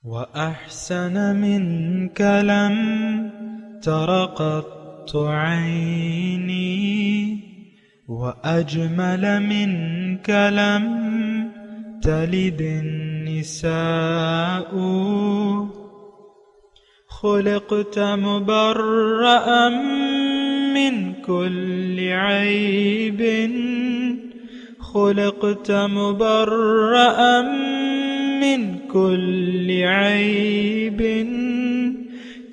وأحسن منك لم تر قط عيني وأجمل منك لم تلد النساء خلقت مبرأ من كل عيب خلقت مبرأ من كل عيب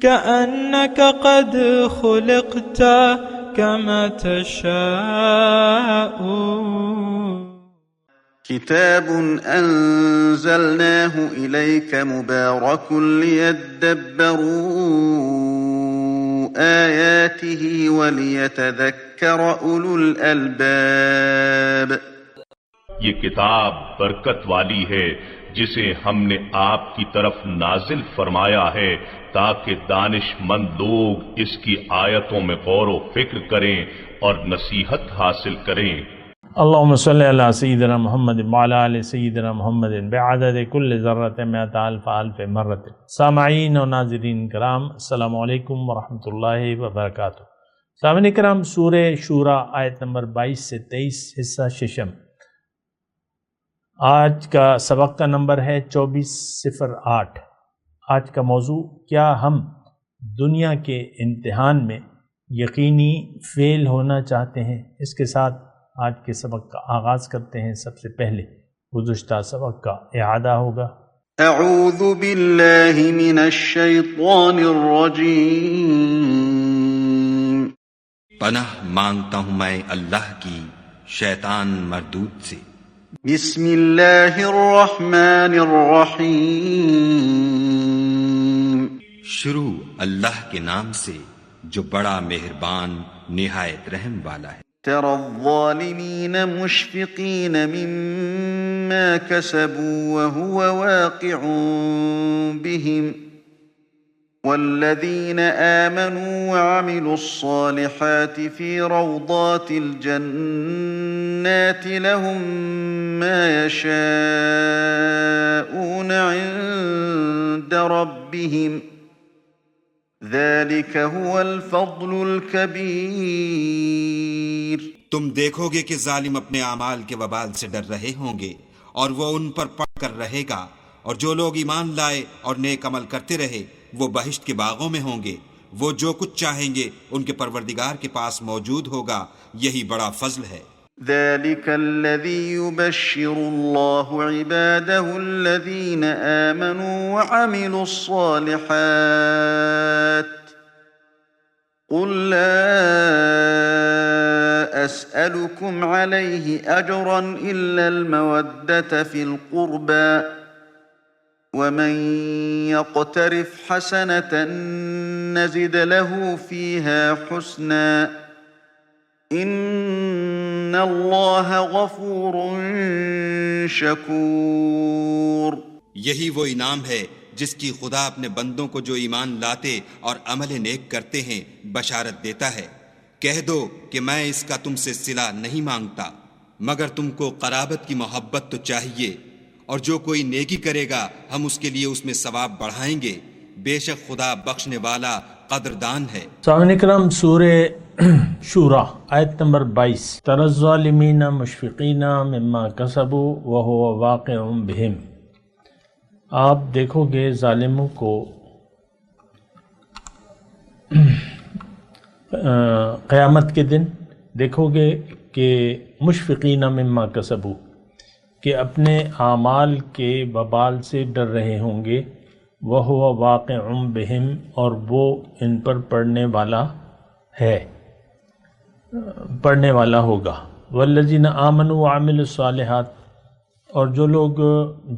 كأنك قد خلقت كما تشاء. كتاب أنزلناه إليك مبارك ليدبروا آياته وليتذكر أولو الألباب. یہ کتاب برکت والی ہے جسے ہم نے آپ کی طرف نازل فرمایا ہے تاکہ دانش مند لوگ اس کی آیتوں میں غور و فکر کریں اور نصیحت حاصل کریں. اللہم صلی علی سیدنا محمد وعلی آل سیدنا محمد بعدد کل ذرۃ مئۃ الف الف مرۃ. سامعین و ناظرین کرام، السلام علیکم ورحمۃ اللہ وبرکاتہ. سامعین کرام، سورہ شورى آیت نمبر 22 سے 23 حصہ ششم. آج کا سبق کا نمبر ہے 2408. آج کا موضوع، کیا ہم دنیا کے امتحان میں یقینی فیل ہونا چاہتے ہیں؟ اس کے ساتھ آج کے سبق کا آغاز کرتے ہیں. سب سے پہلے گزشتہ سبق کا اعادہ ہوگا. اعوذ باللہ من الشیطان الرجیم. پناہ مانگتا ہوں میں اللہ کی شیطان مردود سے. بسم اللہ الرحمن الرحیم. شروع اللہ کے نام سے جو بڑا مہربان نہایت رحم والا ہے. ترى الظالمين مشفقين مما كسبوا وهو واقع بهم والذين آمنوا وعملوا الصالحات في روضات الجنات لهم ما يشاءون عند ربهم ذلك هو الفضل الكبير. تم دیکھو گے کہ ظالم اپنے اعمال کے وبال سے ڈر رہے ہوں گے اور وہ ان پر پڑ کر رہے گا، اور جو لوگ ایمان لائے اور نیک عمل کرتے رہے وہ بہشت کے باغوں میں ہوں گے. وہ جو کچھ چاہیں گے ان کے پروردگار کے پاس موجود ہوگا. یہی بڑا فضل ہے. ذلك الذي يبشر الله عباده الذين آمنوا وعملوا الصالحات. قل لا أسألكم عليه أجرا إلا المودة في القربى ومن يقترف حسنة نزد له فيها حسنا ان اللہ غفور شکور. یہی وہ انعام ہے جس کی خدا اپنے بندوں کو جو ایمان لاتے اور عمل نیک کرتے ہیں بشارت دیتا ہے. کہہ دو کہ میں اس کا تم سے صلہ نہیں مانگتا مگر تم کو قرابت کی محبت تو چاہیے، اور جو کوئی نیکی کرے گا ہم اس کے لیے اس میں ثواب بڑھائیں گے. بے شک خدا بخشنے والا قدردان ہے. سامعین کرام، سورہ شورى آیت نمبر 22. تری الظالمین مشفقین مما کسبوا وهو واقع بهم. آپ دیکھو گے ظالموں کو قیامت کے دن دیکھو گے کہ مشفقین مما کسبوا، کہ اپنے اعمال کے وبال سے ڈر رہے ہوں گے. وهو واقع بهم، اور وہ ان پر پڑنے والا ہوگا. والذین آمنوا وعملوا الصالحات، اور جو لوگ،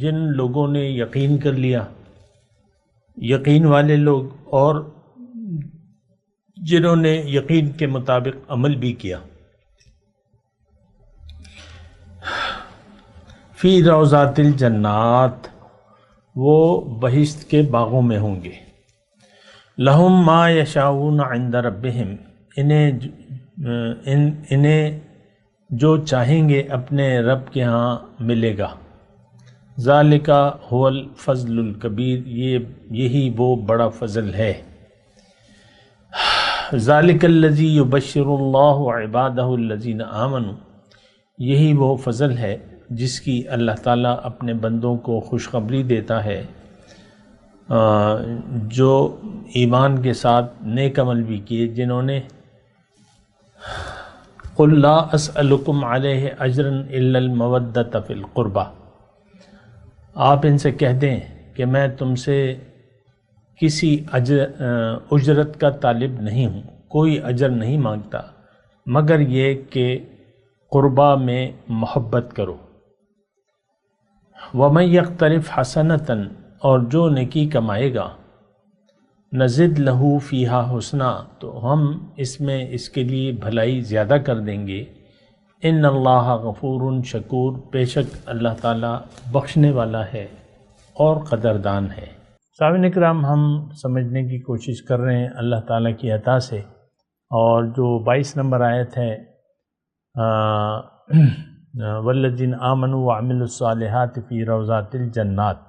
جن لوگوں نے یقین کر لیا، یقین والے لوگ، اور جنہوں نے یقین کے مطابق عمل بھی کیا. فی روضات الجنات، وہ بہشت کے باغوں میں ہوں گے. لہم ما یشاؤون عند ربہم، انہیں جو چاہیں گے اپنے رب کے ہاں ملے گا. ذالک هو الفضل الکبیر، یہی وہ بڑا فضل ہے۔ ذالک الذی یبشر اللہ عبادہ الذین آمنوا، یہی وہ فضل ہے جس کی اللہ تعالیٰ اپنے بندوں کو خوشخبری دیتا ہے جو ایمان کے ساتھ نیک عمل بھی کیے، جنہوں نے قل لا اسألکم علیہ اجرا الا المودۃ فی القربہ، آپ ان سے کہہ دیں کہ میں تم سے کسی اجرت کا طالب نہیں ہوں، کوئی اجر نہیں مانگتا مگر یہ کہ قربہ میں محبت کرو۔ وَمَن يَقْتَرِفْ حَسَنَةً، اور جو نیکی کمائے گا، نزد لہو فیہا حسنا، تو ہم اس میں اس کے لیے بھلائی زیادہ کر دیں گے۔ ان اللہ غفور شکور، بے شک اللہ تعالیٰ بخشنے والا ہے اور قدردان ہے۔ سامعین اکرام، ہم سمجھنے کی کوشش کر رہے ہیں اللہ تعالیٰ کی عطا سے، اور جو 22 نمبر آیت ہے والذین آمنوا وعملوا الصالحات فی روضات الجنات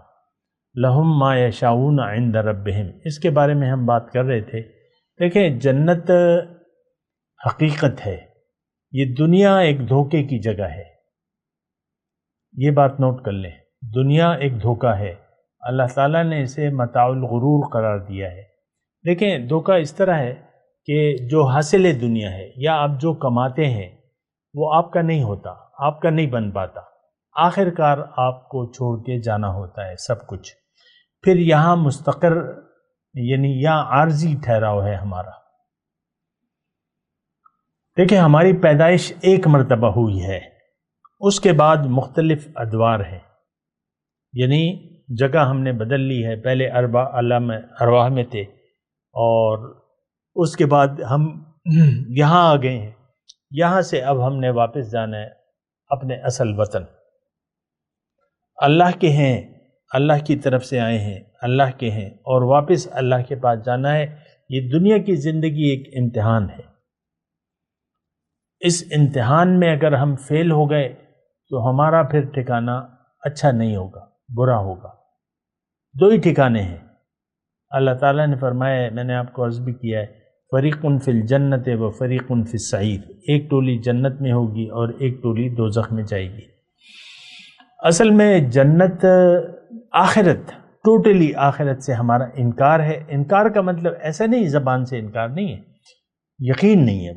لہم ما یشاؤون عند ربہم، اس کے بارے میں ہم بات کر رہے تھے۔ دیکھیں، جنت حقیقت ہے، یہ دنیا ایک دھوکے کی جگہ ہے، یہ بات نوٹ کر لیں، دنیا ایک دھوکہ ہے، اللہ تعالیٰ نے اسے متاع الغرور قرار دیا ہے۔ دیکھیں، دھوکہ اس طرح ہے کہ جو حاصل دنیا ہے یا آپ جو کماتے ہیں وہ آپ کا نہیں ہوتا، آپ کا نہیں بن پاتا، آخر کار آپ کو چھوڑ کے جانا ہوتا ہے سب کچھ، پھر یہاں مستقر یعنی یہاں عارضی ٹھہراؤ ہے ہمارا۔ دیکھیں، ہماری پیدائش ایک مرتبہ ہوئی ہے، اس کے بعد مختلف ادوار ہیں، یعنی جگہ ہم نے بدل لی ہے، پہلے عالم ارواح میں تھے اور اس کے بعد ہم یہاں آ گئے ہیں، یہاں سے اب ہم نے واپس جانا ہے اپنے اصل وطن، اللہ کے ہیں، اللہ کی طرف سے آئے ہیں، اللہ کے ہیں اور واپس اللہ کے پاس جانا ہے۔ یہ دنیا کی زندگی ایک امتحان ہے، اس امتحان میں اگر ہم فیل ہو گئے تو ہمارا پھر ٹھکانہ اچھا نہیں ہوگا، برا ہوگا۔ دو ہی ٹھکانے ہیں، اللہ تعالیٰ نے فرمایا ہے، میں نے آپ کو عرض بھی کیا ہے، فریق فی الجنت و فریق فی السعیر، ایک ٹولی جنت میں ہوگی اور ایک ٹولی دوزخ میں جائے گی۔ اصل میں جنت آخرت، ٹوٹلی آخرت سے ہمارا انکار ہے۔ انکار کا مطلب ایسا نہیں زبان سے انکار نہیں ہے، یقین نہیں ہے،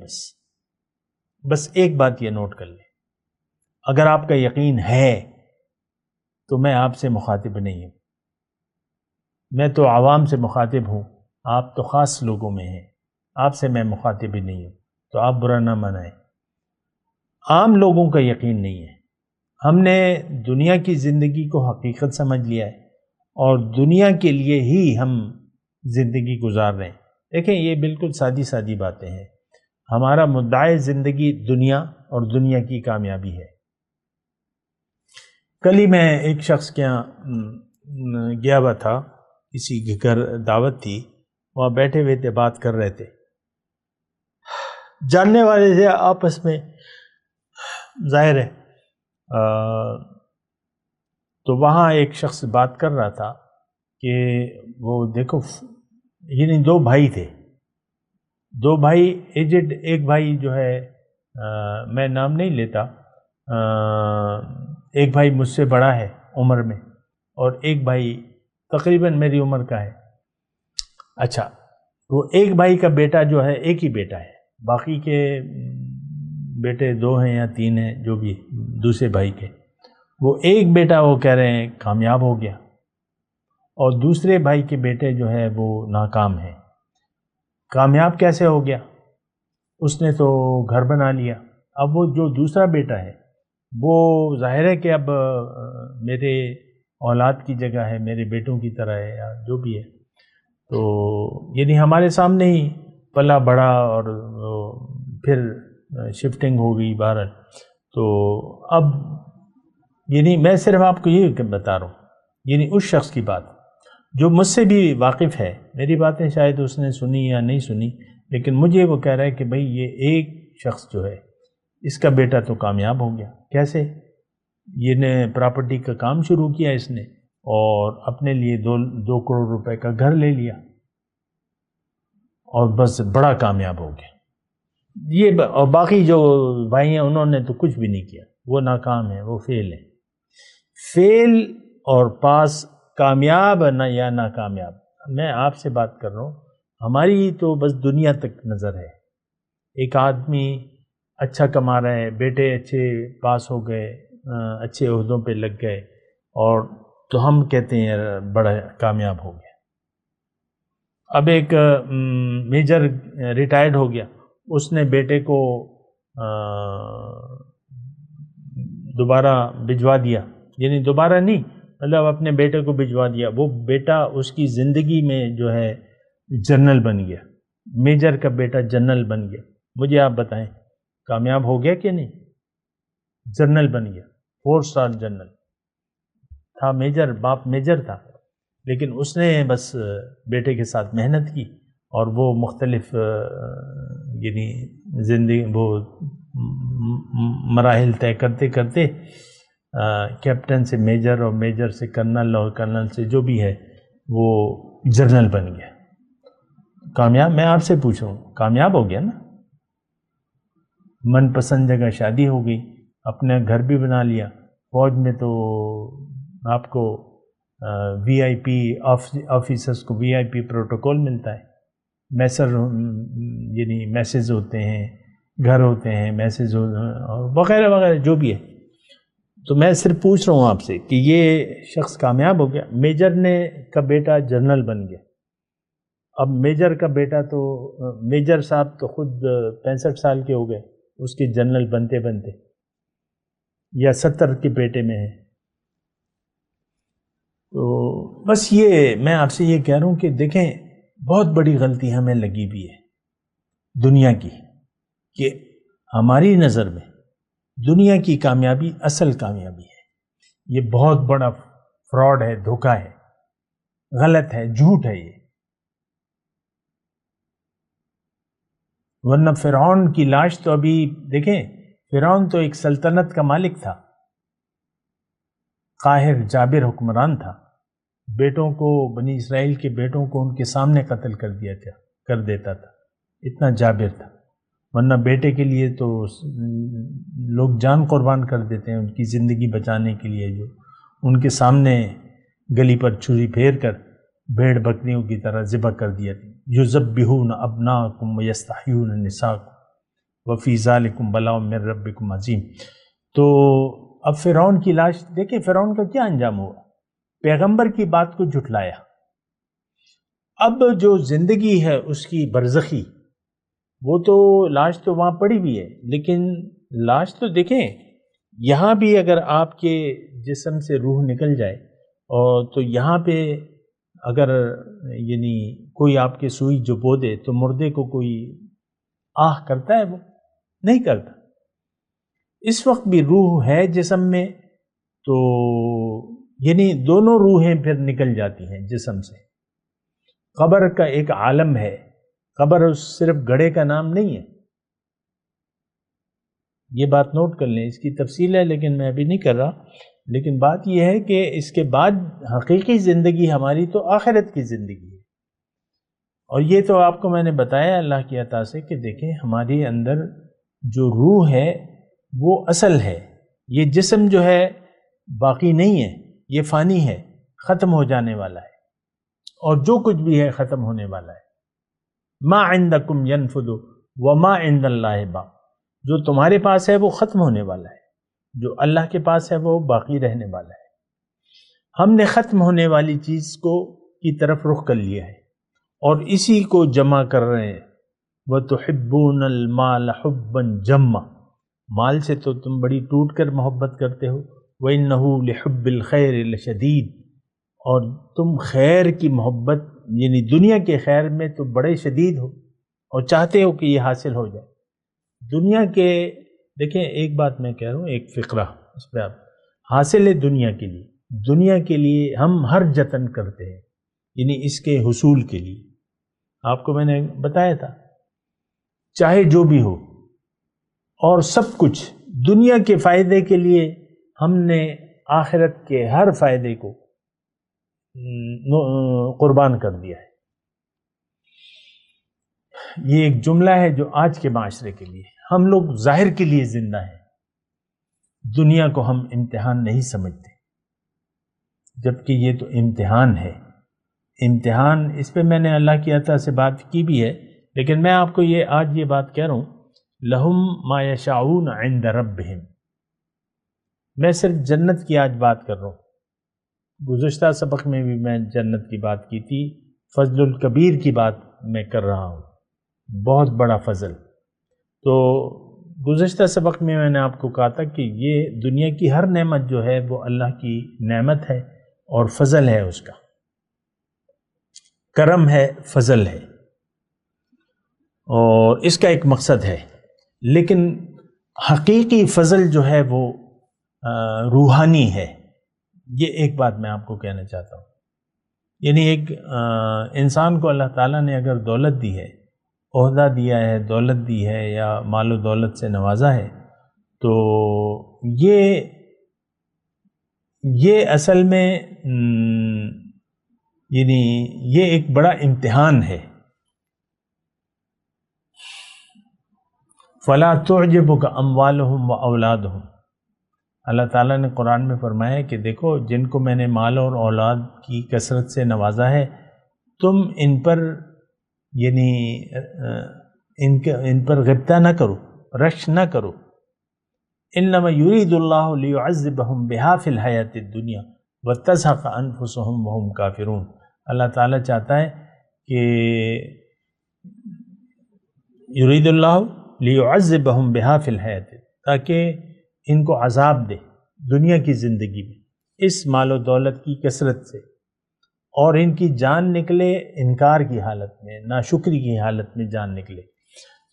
بس ایک بات یہ نوٹ کر لیں، اگر آپ کا یقین ہے تو میں آپ سے مخاطب نہیں ہوں، میں تو عوام سے مخاطب ہوں، آپ تو خاص لوگوں میں ہیں، آپ سے میں مخاطب ہی نہیں ہوں، تو آپ برا نہ منائیں۔ عام لوگوں کا یقین نہیں ہے، ہم نے دنیا کی زندگی کو حقیقت سمجھ لیا ہے اور دنیا کے لیے ہی ہم زندگی گزار رہے ہیں۔ دیکھیں، یہ بالکل سادی باتیں ہیں، ہمارا مدعا زندگی دنیا اور دنیا کی کامیابی ہے۔ کل ہی میں ایک شخص کے یہاں گیا ہوا تھا، کسی کے گھر دعوت تھی، وہاں بیٹھے ہوئے تھے، بات کر رہے تھے، جاننے والے تھے آپس میں، ظاہر ہے، تو وہاں ایک شخص بات کر رہا تھا کہ وہ دیکھو، یعنی دو بھائی تھے، دو بھائی ایجڈ، ایک بھائی جو ہے میں نام نہیں لیتا، ایک بھائی مجھ سے بڑا ہے عمر میں اور ایک بھائی تقریباً میری عمر کا ہے۔ اچھا، وہ ایک بھائی کا بیٹا جو ہے، ایک ہی بیٹا ہے، باقی کے بیٹے 2 ہیں یا 3 ہیں، جو بھی دوسرے بھائی کے، وہ ایک بیٹا وہ کہہ رہے ہیں کامیاب ہو گیا اور دوسرے بھائی کے بیٹے جو ہے وہ ناکام ہیں۔ کامیاب کیسے ہو گیا؟ اس نے تو گھر بنا لیا۔ اب وہ جو دوسرا بیٹا ہے وہ ظاہر ہے کہ اب میرے اولاد کی جگہ ہے، میرے بیٹوں کی طرح ہے یا جو بھی ہے، تو یعنی ہمارے سامنے ہی پلا بڑا اور پھر شفٹنگ ہو گئی باہر۔ تو اب یعنی میں صرف آپ کو یہ بتا رہا ہوں، یعنی اس شخص کی بات جو مجھ سے بھی واقف ہے، میری باتیں شاید اس نے سنی یا نہیں سنی، لیکن مجھے وہ کہہ رہا ہے کہ بھئی یہ ایک شخص جو ہے اس کا بیٹا تو کامیاب ہو گیا۔ کیسے؟ یہ نے پراپرٹی کا کام شروع کیا اس نے، اور اپنے لیے 2 کروڑ روپے کا گھر لے لیا، اور بس بڑا کامیاب ہو گیا یہ۔ اور باقی جو بھائی ہیں انہوں نے تو کچھ بھی نہیں کیا، وہ ناکام ہیں، وہ فیل ہیں۔ فیل اور پاس، کامیاب یا ناکامیاب، میں آپ سے بات کر رہا ہوں، ہماری تو بس دنیا تک نظر ہے۔ ایک آدمی اچھا کما رہا ہے، بیٹے اچھے پاس ہو گئے، اچھے عہدوں پہ لگ گئے، اور تو ہم کہتے ہیں بڑا کامیاب ہو گیا۔ اب ایک میجر ریٹائرڈ ہو گیا، اس نے بیٹے کو دوبارہ بھجوا دیا، یعنی دوبارہ نہیں، مطلب اپنے بیٹے کو بھجوا دیا، وہ بیٹا اس کی زندگی میں جو ہے جنرل بن گیا، میجر کا بیٹا جنرل بن گیا۔ مجھے آپ بتائیں کامیاب ہو گیا کہ نہیں؟ جنرل بن گیا، 4 اسٹار جنرل تھا، میجر، باپ میجر تھا، لیکن اس نے بس بیٹے کے ساتھ محنت کی، اور وہ مختلف یعنی زندگی وہ مراحل طے کرتے کرتے کیپٹن سے میجر، اور میجر سے کرنل، اور کرنل سے جو بھی ہے وہ جنرل بن گیا۔ کامیاب؟ میں آپ سے پوچھ رہا ہوں، کامیاب ہو گیا نا؟ من پسند جگہ شادی ہو گئی، اپنا گھر بھی بنا لیا، فوج میں تو آپ کو وی آئی پی آفیسرس کو وی آئی پی پروٹوکول ملتا ہے، یعنی میسز ہوتے ہیں، گھر ہوتے ہیں، میسز اور وغیرہ وغیرہ جو بھی ہے۔ تو میں صرف پوچھ رہا ہوں آپ سے کہ یہ شخص کامیاب ہو گیا؟ میجر کا بیٹا جنرل بن گیا۔ اب میجر کا بیٹا تو، میجر صاحب تو خود 65 سال کے ہو گئے اس کے جنرل بنتے بنتے، یا 70 کے بیٹے میں ہے۔ تو بس یہ میں آپ سے یہ کہہ رہا ہوں کہ دیکھیں، بہت بڑی غلطی ہمیں لگی بھی ہے دنیا کی، کہ ہماری نظر میں دنیا کی کامیابی اصل کامیابی ہے۔ یہ بہت بڑا فراڈ ہے، دھوکہ ہے، غلط ہے، جھوٹ ہے یہ۔ ورنہ فرعون کی لاش تو ابھی دیکھیں، فرعون تو ایک سلطنت کا مالک تھا، قاہر جابر حکمران تھا، بیٹوں کو، بنی اسرائیل کے بیٹوں کو ان کے سامنے قتل کر دیتا تھا، اتنا جابر تھا۔ ورنہ بیٹے کے لیے تو لوگ جان قربان کر دیتے ہیں ان کی زندگی بچانے کے لیے، جو ان کے سامنے گلی پر چھری پھیر کر بھیڑ بکریوں کی طرح ذبح کر دیا تھا۔ یذبحون ابناءکم ویستحیون نساءکم وفی ذالکم بلاء من ربکم عظیم۔ تو اب فرعون کی لاش دیکھیں، فرعون کا کیا انجام ہوا؟ پیغمبر کی بات کو جھٹلایا۔ اب جو زندگی ہے اس کی برزخی، وہ تو لاش تو وہاں پڑی بھی ہے، لیکن لاش تو دیکھیں یہاں بھی اگر آپ کے جسم سے روح نکل جائے، اور تو یہاں پہ اگر یعنی کوئی آپ کے سوئی جو بو دے تو مردے کو کوئی آہ کرتا ہے؟ وہ نہیں کرتا۔ اس وقت بھی روح ہے جسم میں، تو یعنی دونوں روحیں پھر نکل جاتی ہیں جسم سے۔ قبر کا ایک عالم ہے، قبر صرف گڑھے کا نام نہیں ہے، یہ بات نوٹ کر لیں، اس کی تفصیل ہے لیکن میں ابھی نہیں کر رہا۔ لیکن بات یہ ہے کہ اس کے بعد حقیقی زندگی ہماری تو آخرت کی زندگی ہے، اور یہ تو آپ کو میں نے بتایا اللہ کی عطا سے کہ دیکھیں ہمارے اندر جو روح ہے وہ اصل ہے، یہ جسم جو ہے باقی نہیں ہے، یہ فانی ہے، ختم ہو جانے والا ہے، اور جو کچھ بھی ہے ختم ہونے والا ہے۔ ما عندکم ینفد وما عند اللہ باق، جو تمہارے پاس ہے وہ ختم ہونے والا ہے، جو اللہ کے پاس ہے وہ باقی رہنے والا ہے۔ ہم نے ختم ہونے والی چیز کی طرف رخ کر لیا ہے، اور اسی کو جمع کر رہے ہیں۔ وَتُحِبُّونَ الْمَالَ حُبًّا جَمًّا، مال سے تو تم بڑی ٹوٹ کر محبت کرتے ہو۔ وَإِنَّهُ لِحُبِّ الْخَيْرِ لَشَدِيدٌ، اور تم خیر کی محبت یعنی دنیا کے خیر میں تو بڑے شدید ہو، اور چاہتے ہو کہ یہ حاصل ہو جائے دنیا کے۔ دیکھیں ایک بات میں کہہ رہا ہوں، ایک فقرہ اس پہ آپ حاصل ہے دنیا کے لیے، دنیا کے لیے ہم ہر جتن کرتے ہیں، یعنی اس کے حصول کے لیے۔ آپ کو میں نے بتایا تھا چاہے جو بھی ہو، اور سب کچھ دنیا کے فائدے کے لیے ہم نے آخرت کے ہر فائدے کو قربان کر دیا ہے۔ یہ ایک جملہ ہے جو آج کے معاشرے کے لیے، ہم لوگ ظاہر کے لیے زندہ ہیں، دنیا کو ہم امتحان نہیں سمجھتے، جبکہ یہ تو امتحان ہے۔ امتحان، اس پہ میں نے اللہ کی عطا سے بات کی بھی ہے، لیکن میں آپ کو آج یہ بات کہہ رہا ہوں، لہم ما یشاؤون عند ربہم۔ میں صرف جنت کی آج بات کر رہا ہوں، گزشتہ سبق میں بھی میں جنت کی بات کی تھی، فضل الکبیر کی بات میں کر رہا ہوں، بہت بڑا فضل۔ تو گزشتہ سبق میں نے آپ کو کہا تھا کہ یہ دنیا کی ہر نعمت جو ہے وہ اللہ کی نعمت ہے اور فضل ہے، اس کا کرم ہے، فضل ہے، اور اس کا ایک مقصد ہے۔ لیکن حقیقی فضل جو ہے وہ روحانی ہے۔ یہ ایک بات میں آپ کو کہنا چاہتا ہوں، یعنی ایک انسان کو اللہ تعالیٰ نے اگر دولت دی ہے، عہدہ دیا ہے، دولت دی ہے، یا مال و دولت سے نوازا ہے، تو یہ اصل میں یعنی یہ ایک بڑا امتحان ہے۔ فَلَا تُعْجِبُكَ أَمْوَالُهُمْ وَأَوْلَادُهُمْ۔ اللہ تعالیٰ نے قرآن میں فرمایا کہ دیکھو، جن کو میں نے مال اور اولاد کی کثرت سے نوازا ہے، تم ان پر یعنی ان پر غبطہ نہ کرو، رش نہ کرو۔ انما یرید اللہ لیعذبہم بہا فی الحیات الدنیا وتزہق انفسہم وہم کافرون۔ اللہ تعالیٰ چاہتا ہے کہ یرید اللہ لیعذبہم بہا فی الحیات، تاکہ ان کو عذاب دے دنیا کی زندگی میں اس مال و دولت کی کثرت سے، اور ان کی جان نکلے انکار کی حالت میں، ناشکری کی حالت میں جان نکلے۔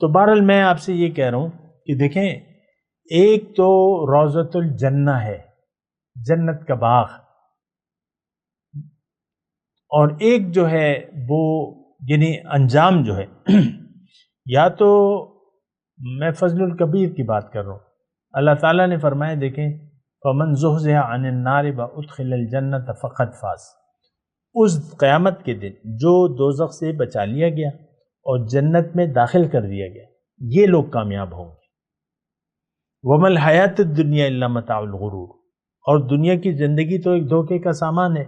تو بہرحال میں آپ سے یہ کہہ رہا ہوں کہ دیکھیں، ایک تو روضۃ الجنہ ہے، جنت کا باغ، اور ایک جو ہے وہ یعنی انجام جو ہے یا تو میں فضل الکبیر کی بات کر رہا ہوں۔ اللہ تعالیٰ نے فرمایا، دیکھیں، فَمَنْ زُحْزِحَ عَنِ النَّارِ وَأُدْخِلَ الْجَنَّةَ فَقَدْ فَازَ۔ اس قیامت کے دن جو دوزخ سے بچا لیا گیا اور جنت میں داخل کر دیا گیا، یہ لوگ کامیاب ہوں گے۔ وَمَا الْحَيَاةُ الدُّنْيَا إِلَّا مَتَاعُ الْغُرُورِ۔ اور دنیا کی زندگی تو ایک دھوکے کا سامان ہے۔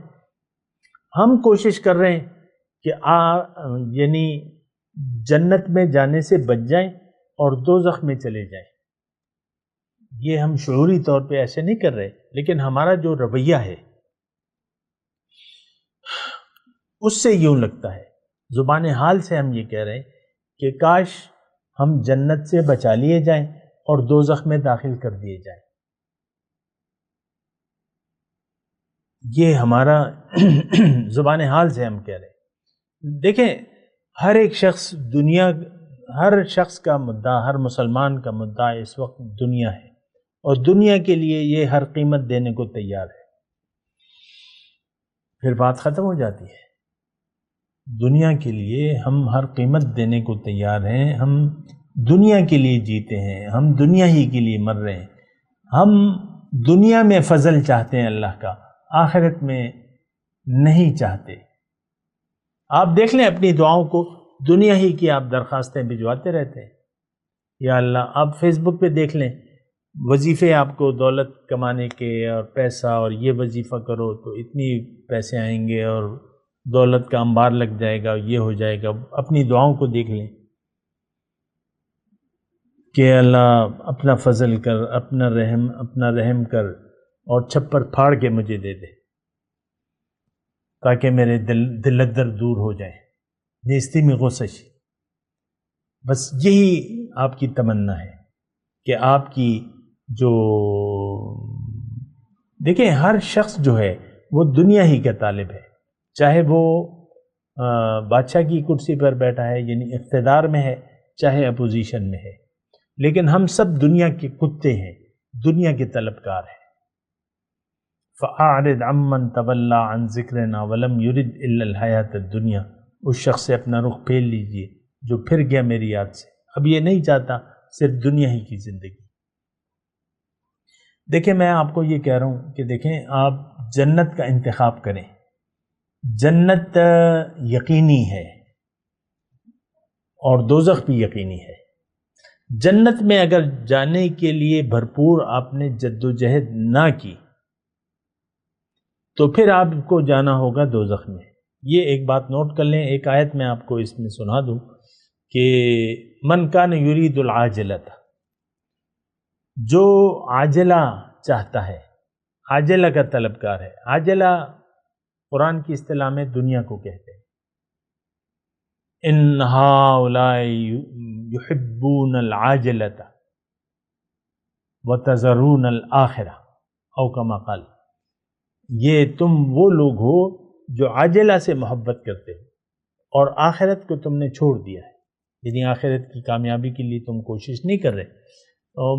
ہم کوشش کر رہے ہیں کہ یعنی جنت میں جانے سے بچ جائیں اور دوزخ میں چلے جائیں۔ یہ ہم شعوری طور پہ ایسے نہیں کر رہے، لیکن ہمارا جو رویہ ہے اس سے یوں لگتا ہے، زبان حال سے ہم یہ کہہ رہے ہیں کہ کاش ہم جنت سے بچا لیے جائیں اور دوزخ میں داخل کر دیے جائیں۔ یہ ہمارا زبان حال سے ہم کہہ رہے ہیں۔ دیکھیں، ہر ایک شخص ہر شخص کا مدعا، ہر مسلمان کا مدعا اس وقت دنیا ہے، اور دنیا کے لیے یہ ہر قیمت دینے کو تیار ہے۔ پھر بات ختم ہو جاتی ہے۔ دنیا کے لیے ہم ہر قیمت دینے کو تیار ہیں، ہم دنیا کے لیے جیتے ہیں، ہم دنیا ہی کے لیے مر رہے ہیں، ہم دنیا میں فضل چاہتے ہیں اللہ کا، آخرت میں نہیں چاہتے۔ آپ دیکھ لیں اپنی دعاؤں کو، دنیا ہی کی آپ درخواستیں بھجواتے رہتے ہیں۔ یا اللہ، آپ فیس بک پہ دیکھ لیں، وظیفے آپ کو دولت کمانے کے، اور پیسہ، اور یہ وظیفہ کرو تو اتنی پیسے آئیں گے اور دولت کا انبار لگ جائے گا، یہ ہو جائے گا۔ اپنی دعاؤں کو دیکھ لیں کہ اللہ اپنا فضل کر، اپنا رحم کر، اور چھپر پھاڑ کے مجھے دے دے، تاکہ میرے دلدر دور ہو جائیں، نیستی میں غوثش۔ بس یہی آپ کی تمنا ہے کہ آپ کی جو دیکھیں، ہر شخص جو ہے وہ دنیا ہی کا طالب ہے، چاہے وہ بادشاہ کی کرسی پر بیٹھا ہے یعنی اقتدار میں ہے، چاہے اپوزیشن میں ہے، لیکن ہم سب دنیا کے کتے ہیں، دنیا کے طلبکار ہیں۔ فَأَعْرِضْ عَمَّنْ تَوَلَّى عَنْ ذِكْرِنَا وَلَمْ يُرِدْ إِلَّا الْحَيَاةَ الدُّنْيَا۔ اس شخص سے اپنا رخ پھیر لیجئے جو پھر گیا میری یاد سے، اب یہ نہیں چاہتا صرف دنیا ہی کی زندگی۔ دیکھیں میں آپ کو یہ کہہ رہا ہوں کہ دیکھیں آپ جنت کا انتخاب کریں، جنت یقینی ہے اور دوزخ بھی یقینی ہے۔ جنت میں اگر جانے کے لیے بھرپور آپ نے جد و جہد نہ کی تو پھر آپ کو جانا ہوگا دوزخ میں۔ یہ ایک بات نوٹ کر لیں، ایک آیت میں آپ کو اس میں سنا دوں کہ من کان یرید العاجلۃ، جو عاجلہ چاہتا ہے، عاجلہ کا طلبگار ہے۔ عاجلہ قرآن کی اصطلاح میں دنیا کو کہتے ہیں۔ ان ہؤلاء یحبون العاجلۃ وتذرون الآخرہ او کما قال، یہ تم وہ لوگ ہو جو عاجلہ سے محبت کرتے ہو اور آخرت کو تم نے چھوڑ دیا ہے، یعنی آخرت کی کامیابی کے لیے تم کوشش نہیں کر رہے۔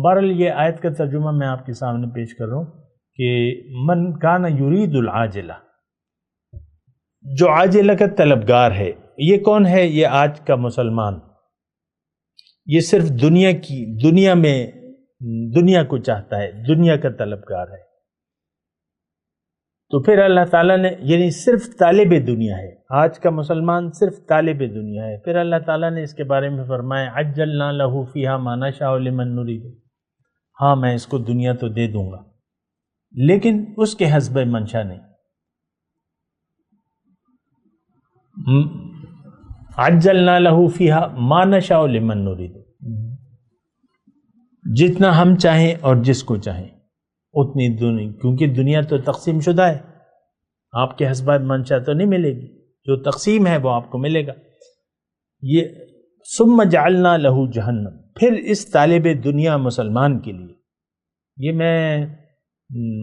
بہرحال یہ آیت کا ترجمہ میں آپ کے سامنے پیش کر رہا ہوں کہ من کان یرید العاجلہ، جو عاجلہ کا طلبگار ہے، یہ کون ہے؟ یہ آج کا مسلمان، یہ صرف دنیا کو چاہتا ہے، دنیا کا طلبگار ہے۔ تو پھر اللہ تعالیٰ نے، یعنی صرف طالب دنیا ہے، آج کا مسلمان صرف طالب دنیا ہے، پھر اللہ تعالیٰ نے اس کے بارے میں فرمایا عجلنا لہ فیہا ما نشاء لمن نرید، ہاں میں اس کو دنیا تو دے دوں گا لیکن اس کے حسب منشا نہیں۔ عجلنا لہ فیہا ما نشاء لمن نرید، جتنا ہم چاہیں اور جس کو چاہیں اتنی دنیا، کیونکہ دنیا تو تقسیم شدہ ہے، آپ کے حسب منشا تو نہیں ملے گی، جو تقسیم ہے وہ آپ کو ملے گا۔ یہ ثم جعلنا لہ جہنم، پھر اس طالب دنیا مسلمان کے لیے، یہ میں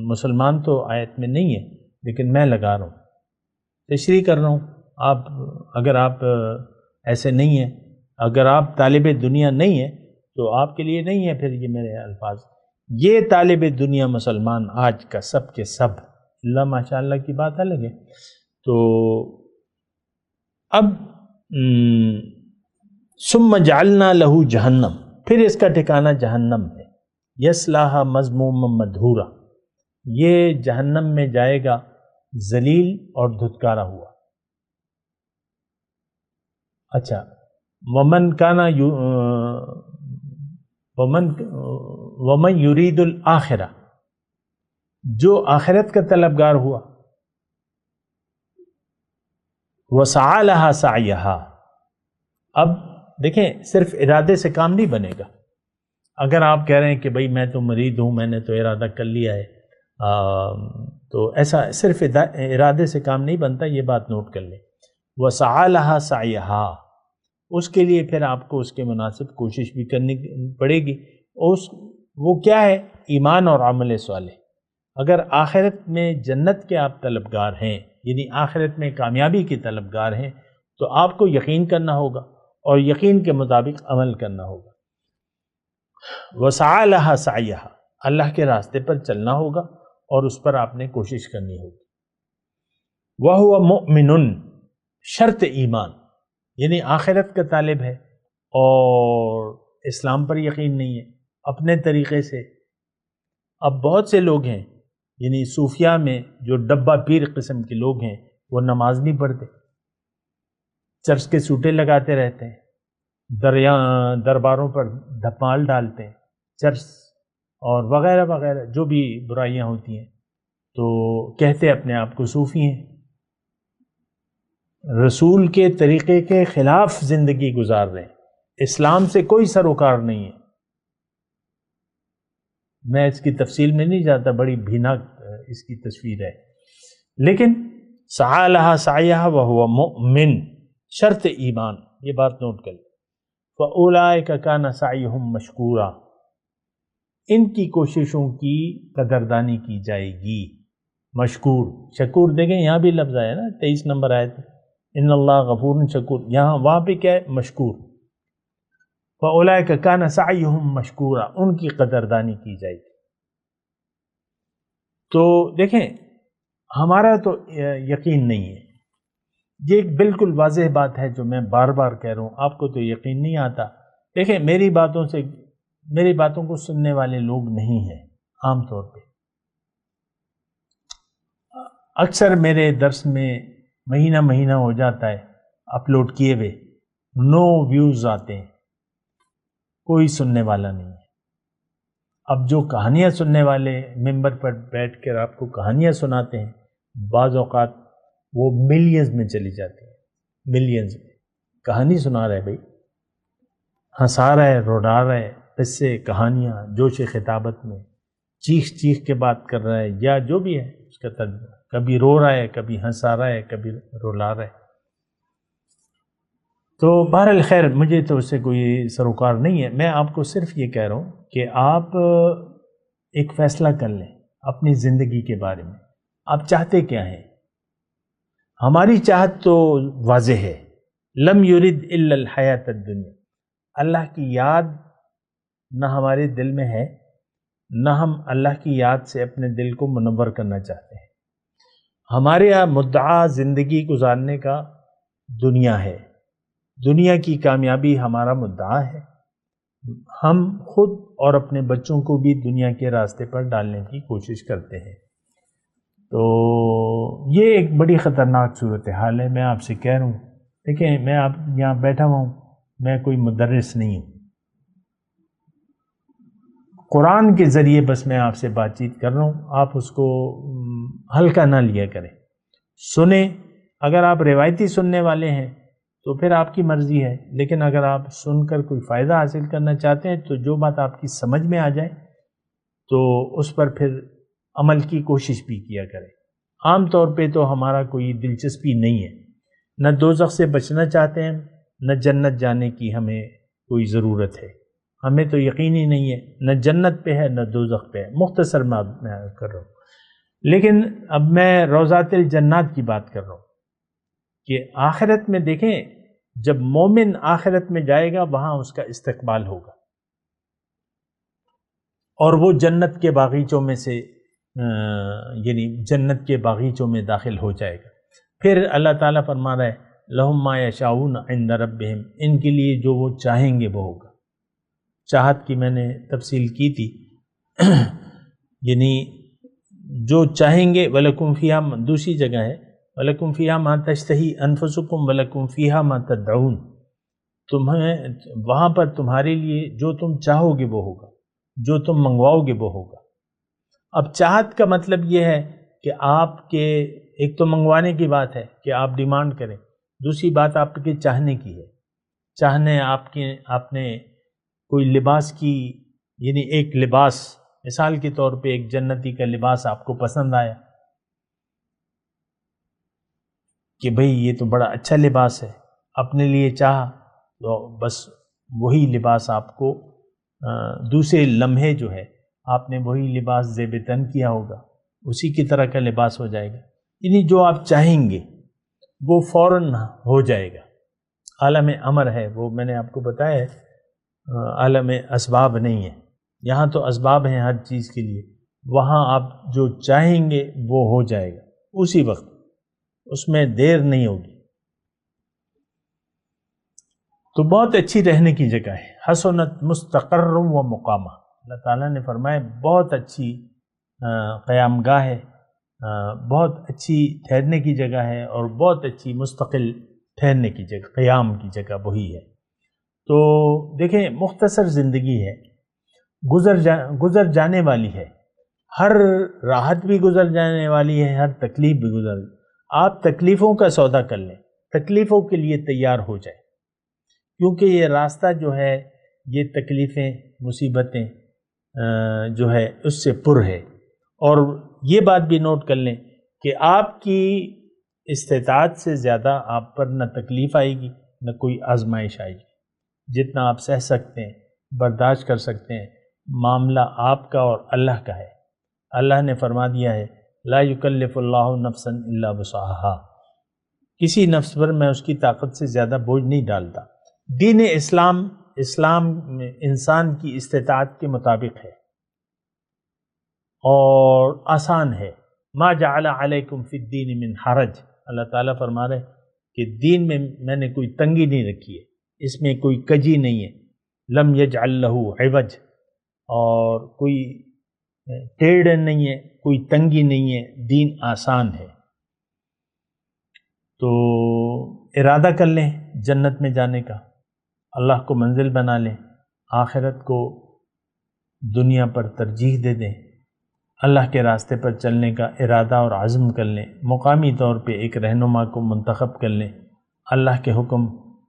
مسلمان تو آیت میں نہیں ہے لیکن میں لگا رہا ہوں، تشریح کر رہا ہوں۔ اگر آپ ایسے نہیں ہیں، اگر آپ طالب دنیا نہیں ہیں تو آپ کے لیے نہیں ہے پھر یہ میرے الفاظ۔ یہ طالب دنیا مسلمان آج کا سب کے سب، اللہ ماشاءاللہ کی بات الگ ہے۔ تو اب ثم جعلنا لہ جہنم، پھر اس کا ٹھکانہ جہنم ہے، یصلاھا مذموما مدحورا، یہ جہنم میں جائے گا ذلیل اور دھتکارا ہوا۔ اچھا، ومن یرید الآخرہ، جو آخرت کا طلبگار ہوا، وسعی لہا سعیہا، اب دیکھیں صرف ارادے سے کام نہیں بنے گا۔ اگر آپ کہہ رہے ہیں کہ بھئی میں تو مرید ہوں، میں نے تو ارادہ کر لیا ہے، تو ایسا صرف ارادے سے کام نہیں بنتا، یہ بات نوٹ کر لیں۔ وسعی لہا سعیہا، اس کے لیے پھر آپ کو اس کے مناسب کوشش بھی کرنی پڑے گی۔ وہ کیا ہے؟ ایمان اور عمل صالح۔ اگر آخرت میں جنت کے آپ طلبگار ہیں، یعنی آخرت میں کامیابی کے طلبگار ہیں، تو آپ کو یقین کرنا ہوگا اور یقین کے مطابق عمل کرنا ہوگا۔ وسعی لہا سعیہا، اللہ کے راستے پر چلنا ہوگا اور اس پر آپ نے کوشش کرنی ہوگی۔ وَهُوَ مُؤْمِنٌ، شرط ایمان، یعنی آخرت کا طالب ہے اور اسلام پر یقین نہیں ہے اپنے طریقے سے۔ اب بہت سے لوگ ہیں، یعنی صوفیاء میں جو ڈبہ پیر قسم کے لوگ ہیں، وہ نماز نہیں پڑھتے، چرچ کے سوٹے لگاتے رہتے ہیں، درباروں پر دھمال ڈالتے ہیں، چرچ اور وغیرہ وغیرہ جو بھی برائیاں ہوتی ہیں، تو کہتے اپنے آپ کو صوفی ہیں، رسول کے طریقے کے خلاف زندگی گزار رہے ہیں، اسلام سے کوئی سروکار نہیں ہے۔ میں اس کی تفصیل میں نہیں جاتا، بڑی بھیناک اس کی تصویر ہے، لیکن سعی لہا سعیہا وہو مؤمن، شرط ایمان، یہ بات نوٹ کر لیں۔ فَأُولَئِكَ كَانَ سَعْيُهُمْ مَشْكُورًا، ان کی کوششوں کی قدردانی کی جائے گی۔ مشکور، شکور، دیکھیں یہاں بھی لفظ آیا نا 23 نمبر آیت میں، ان اللہ غفور شکور، یہاں وہاں پہ کیا ہے؟ مشکور۔ فَأُولَئِكَ كَانَ سَعْيُهُمْ مَشْكُورًا، ان کی قدردانی کی جائے گی۔ تو دیکھیں ہمارا تو یقین نہیں ہے، یہ ایک بالکل واضح بات ہے جو میں بار بار کہہ رہا ہوں، آپ کو تو یقین نہیں آتا۔ دیکھیں میری باتوں کو سننے والے لوگ نہیں ہیں، عام طور پہ اکثر میرے درس میں مہینہ مہینہ ہو جاتا ہے اپلوڈ کیے ہوئے، 9 ویوز آتے ہیں، کوئی سننے والا نہیں ہے۔ اب جو کہانیاں سننے والے ممبر پر بیٹھ کر آپ کو کہانیاں سناتے ہیں، بعض اوقات وہ ملینز میں چلی جاتی ہیں، ملینز میں کہانی سنا رہا ہے بھائی، ہنسا رہا ہے، روڈا رہا ہے، قصے کہانیاں جوش خطابت میں چیخ چیخ کے بات کر رہا ہے، یا جو بھی ہے اس کا ترجمہ، کبھی رو رہا ہے، کبھی ہنسا رہا ہے، کبھی رلا رہا ہے۔ تو بہرحال خیر، مجھے تو اس سے کوئی سروکار نہیں ہے، میں آپ کو صرف یہ کہہ رہا ہوں کہ آپ ایک فیصلہ کر لیں اپنی زندگی کے بارے میں، آپ چاہتے کیا ہیں؟ ہماری چاہت تو واضح ہے، لم یرد الا الحیات الدنیا، اللہ کی یاد نہ ہمارے دل میں ہے، نہ ہم اللہ کی یاد سے اپنے دل کو منور کرنا چاہتے ہیں۔ ہمارے یہاں مدعا زندگی گزارنے کا دنیا ہے، دنیا کی کامیابی ہمارا مدعا ہے، ہم خود اور اپنے بچوں کو بھی دنیا کے راستے پر ڈالنے کی کوشش کرتے ہیں۔ تو یہ ایک بڑی خطرناک صورتحال ہے۔ میں آپ سے کہہ رہا ہوں، دیکھیں میں آپ یہاں بیٹھا ہوا ہوں، میں کوئی مدرس نہیں ہوں، قرآن کے ذریعے بس میں آپ سے بات چیت کر رہا ہوں، آپ اس کو ہلکا نہ لیا کریں، سنیں۔ اگر آپ روایتی سننے والے ہیں تو پھر آپ کی مرضی ہے، لیکن اگر آپ سن کر کوئی فائدہ حاصل کرنا چاہتے ہیں تو جو بات آپ کی سمجھ میں آ جائے تو اس پر پھر عمل کی کوشش بھی کیا کریں۔ عام طور پہ تو ہمارا کوئی دلچسپی نہیں ہے، نہ دوزخ سے بچنا چاہتے ہیں، نہ جنت جانے کی ہمیں کوئی ضرورت ہے، ہمیں تو یقین ہی نہیں ہے، نہ جنت پہ ہے نہ دوزخ پہ ہے۔ مختصر میں کر رہا ہوں، لیکن اب میں روضات الجنات کی بات کر رہا ہوں کہ آخرت میں دیکھیں، جب مومن آخرت میں جائے گا وہاں اس کا استقبال ہوگا اور وہ جنت کے باغیچوں میں سے یعنی جنت کے باغیچوں میں داخل ہو جائے گا۔ پھر اللہ تعالیٰ فرما رہا ہے لہم ما یشاؤون عند ربہم، ان کے لیے جو وہ چاہیں گے وہ ہوگا۔ چاہت کی میں نے تفصیل کی تھی، یعنی جو چاہیں گے، وَلَكُمْ فِيهَا، دوسری جگہ ہے وَلَكُمْ فِيهَا مَا تَشْتَهِي أَنفُسُكُمْ وَلَكُمْ فِيهَا مَا تَدْعُونَ، تمہیں وہاں پر تمہارے لیے جو تم چاہو گے وہ ہوگا، جو تم منگواؤ گے وہ ہوگا۔ اب چاہت کا مطلب یہ ہے کہ آپ کے ایک تو منگوانے کی بات ہے کہ آپ ڈیمانڈ کریں، دوسری بات آپ کے چاہنے کی ہے۔ چاہنے آپ نے کوئی لباس کی، یعنی ایک لباس مثال کے طور پہ ایک جنتی کا لباس آپ کو پسند آیا کہ بھئی یہ تو بڑا اچھا لباس ہے، اپنے لیے چاہا تو بس وہی لباس آپ کو دوسرے لمحے جو ہے آپ نے وہی لباس زیب تن کیا ہوگا، اسی کی طرح کا لباس ہو جائے گا۔ یعنی جو آپ چاہیں گے وہ فوراً ہو جائے گا۔ عالم امر ہے وہ، میں نے آپ کو بتایا ہے، عالم اسباب نہیں ہے۔ یہاں تو اسباب ہیں ہر چیز کے لیے، وہاں آپ جو چاہیں گے وہ ہو جائے گا اسی وقت، اس میں دیر نہیں ہوگی۔ تو بہت اچھی رہنے کی جگہ ہے، حسنت مستقر و مقامہ، اللہ تعالیٰ نے فرمایا بہت اچھی قیام گاہ ہے، بہت اچھی ٹھہرنے کی جگہ ہے، اور بہت اچھی مستقل ٹھہرنے کی جگہ، قیام کی جگہ وہی ہے۔ تو دیکھیں مختصر زندگی ہے، گزر جانے والی ہے، ہر راحت بھی گزر جانے والی ہے، ہر تکلیف بھی گزر۔ آپ تکلیفوں کا سودا کر لیں، تکلیفوں کے لیے تیار ہو جائیں، کیونکہ یہ راستہ جو ہے یہ تکلیفیں مصیبتیں جو ہے اس سے پر ہے۔ اور یہ بات بھی نوٹ کر لیں کہ آپ کی استطاعت سے زیادہ آپ پر نہ تکلیف آئے گی نہ کوئی آزمائش آئے گی، جتنا آپ سہ سکتے ہیں، برداشت کر سکتے ہیں، معاملہ آپ کا اور اللہ کا ہے۔ اللہ نے فرما دیا ہے لا یکلف اللہ نفسا الا وسعہا، کسی نفس پر میں اس کی طاقت سے زیادہ بوجھ نہیں ڈالتا۔ دین اسلام انسان کی استطاعت کے مطابق ہے اور آسان ہے۔ ما جعل علیکم فی الدین من حرج، اللہ تعالیٰ فرما رہے کہ دین میں نے کوئی تنگی نہیں رکھی ہے، اس میں کوئی کجی نہیں ہے، لم یجعل لہ عوج، اور کوئی ٹیڑھ نہیں ہے، کوئی تنگی نہیں ہے، دین آسان ہے۔ تو ارادہ کر لیں جنت میں جانے کا، اللہ کو منزل بنا لیں، آخرت کو دنیا پر ترجیح دے دیں، اللہ کے راستے پر چلنے کا ارادہ اور عزم کر لیں، مقامی طور پہ ایک رہنما کو منتخب کر لیں، اللہ کے حکم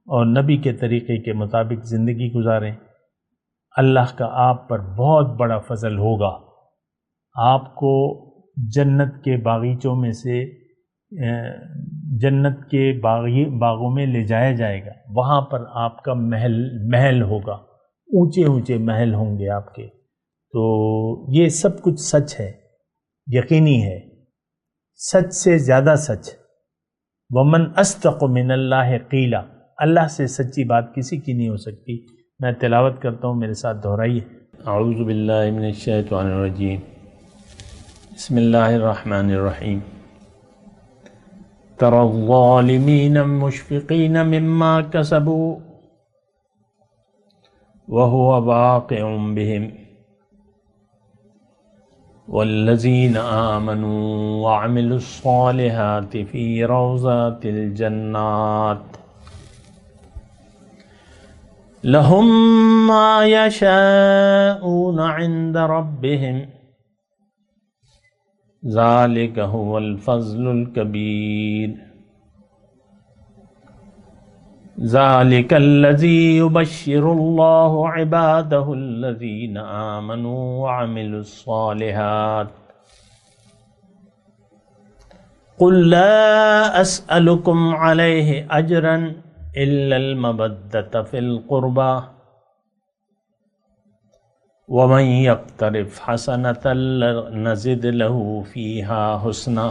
اور نبی کے طریقے کے مطابق زندگی گزاریں۔ اللہ کا آپ پر بہت بڑا فضل ہوگا، آپ کو جنت کے باغیچوں میں سے جنت کے باغوں میں لے جایا جائے گا، وہاں پر آپ کا محل ہوگا، اونچے اونچے محل ہوں گے آپ کے۔ تو یہ سب کچھ سچ ہے، یقینی ہے، سچ سے زیادہ سچ۔ وَمَنْ أَصْدَقُ مِنَ اللَّهِ قِيلًا، اللہ سے سچی بات کسی کی نہیں ہو سکتی۔ میں تلاوت کرتا ہوں، میرے ساتھ دہرائیے۔ اعوذ باللہ من الشیطان الرجیم، بسم اللہ الرحمن الرحیم۔ تَرَى الظَّالِمِينَ مُشْفِقِينَ مِمَّا كَسَبُوا وَهُوَ وَاقِعٌ بِهِمْ وَالَّذِينَ آمَنُوا وَعَمِلُوا الصَّالِحَاتِ فِي رَوْضَاتِ الْجَنَّاتِ لَهُمْ مَا يَشَاءُونَ عِندَ رَبِّهِمْ ذَلِكَ هُوَ الْفَضْلُ الْكَبِيرُ ذَلِكَ الَّذِي يُبَشِّرُ اللَّهُ عِبَادَهُ الَّذِينَ آمَنُوا وَعَمِلُوا الصَّالِحَاتِ قُل لَّا أَسْأَلُكُمْ عَلَيْهِ أَجْرًا إِلَّا الْمَوَدَّةَ فِي الْقُرْبَى وَمَن يَقْتَرِفْ حَسَنَةً نَزِدْ لَهُ فِيهَا حُسْنًا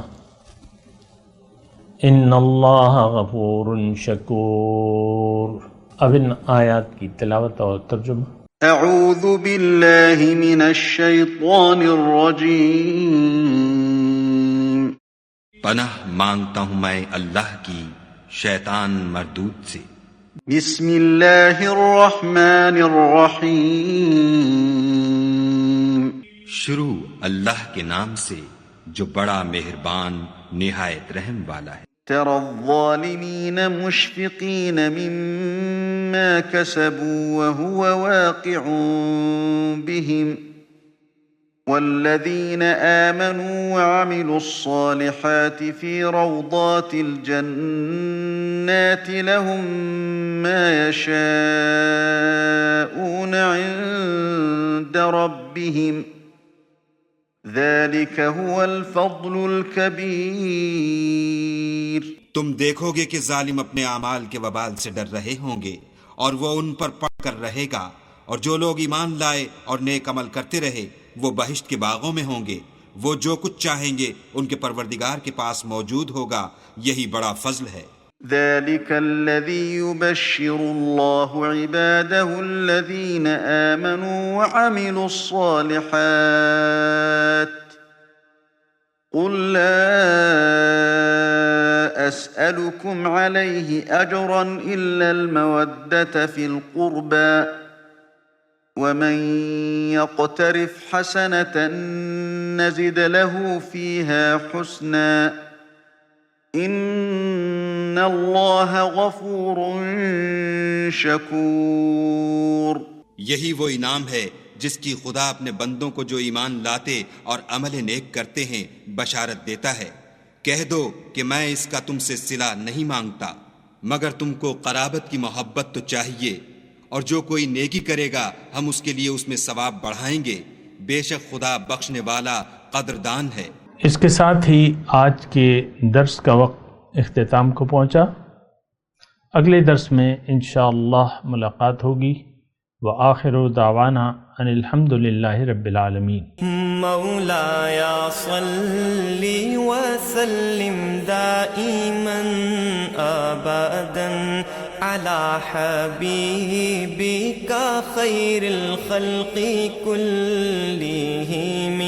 إِنَّ اللَّهَ غَفُورٌ شَكُورٌ۔ اب ان آیات کی تلاوت اور ترجمہ۔ اعوذ باللہ من الشیطان الرجیم۔ پناہ مانگتا ہوں میں اللہ کی شیطان مردود سے۔ بسم اللہ الرحمن الرحیم۔ شروع اللہ کے نام سے جو بڑا مہربان نہایت رحم والا ہے۔ تَرَى الظَّالِمِينَ مُشْفِقِينَ مِمَّا كَسَبُوا وَهُوَ وَاقِعٌ بِهِمْ وَالَّذِينَ آمَنُوا وَعَمِلُوا الصَّالِحَاتِ فِي رَوْضَاتِ الْجَنَّاتِ لَهُم مَّا يَشَاءُونَ عِندَ رَبِّهِمْ ذَلِكَ هُوَ الْفَضْلُ الْكَبِيرُ۔ تم دیکھو گے کہ ظالم اپنے اعمال کے وبال سے ڈر رہے ہوں گے اور وہ ان پر پڑ کر رہے گا، اور جو لوگ ایمان لائے اور نیک عمل کرتے رہے وہ بہشت کے باغوں میں ہوں گے، وہ جو کچھ چاہیں گے ان کے پروردگار کے پاس موجود ہوگا، یہی بڑا فضل ہے۔ ذَلِكَ الَّذِي يُبَشِّرُ اللَّهُ عِبَادَهُ الَّذِينَ آمَنُوا وَعَمِلُوا الصَّالِحَاتِ قُل لَّا أَسْأَلُكُمْ عَلَيْهِ أَجْرًا إِلَّا الْمَوَدَّةَ فِي الْقُرْبَى وَمَن يَقْتَرِفْ حَسَنَةً نَزِدْ لَهُ فِيهَا حُسْنًا إِنَّ اللَّهَ غَفُورٌ شَكُورٌ۔ یہی وہ انعام ہے جس کی خدا اپنے بندوں کو جو ایمان لاتے اور عمل نیک کرتے ہیں بشارت دیتا ہے۔ کہہ دو کہ میں اس کا تم سے صلہ نہیں مانگتا، مگر تم کو قرابت کی محبت تو چاہیے، اور جو کوئی نیکی کرے گا ہم اس کے لیے اس میں ثواب بڑھائیں گے، بے شک خدا بخشنے والا قدردان ہے۔ اس کے ساتھ ہی آج کے درس کا وقت اختتام کو پہنچا۔ اگلے درس میں انشاءاللہ ملاقات ہوگی۔ وآخر دعوانا ان الحمد للہ رب العالمین۔ مولایا صلی وسلم دائما ابدا علی حبیبک خیر الخلق کلہم۔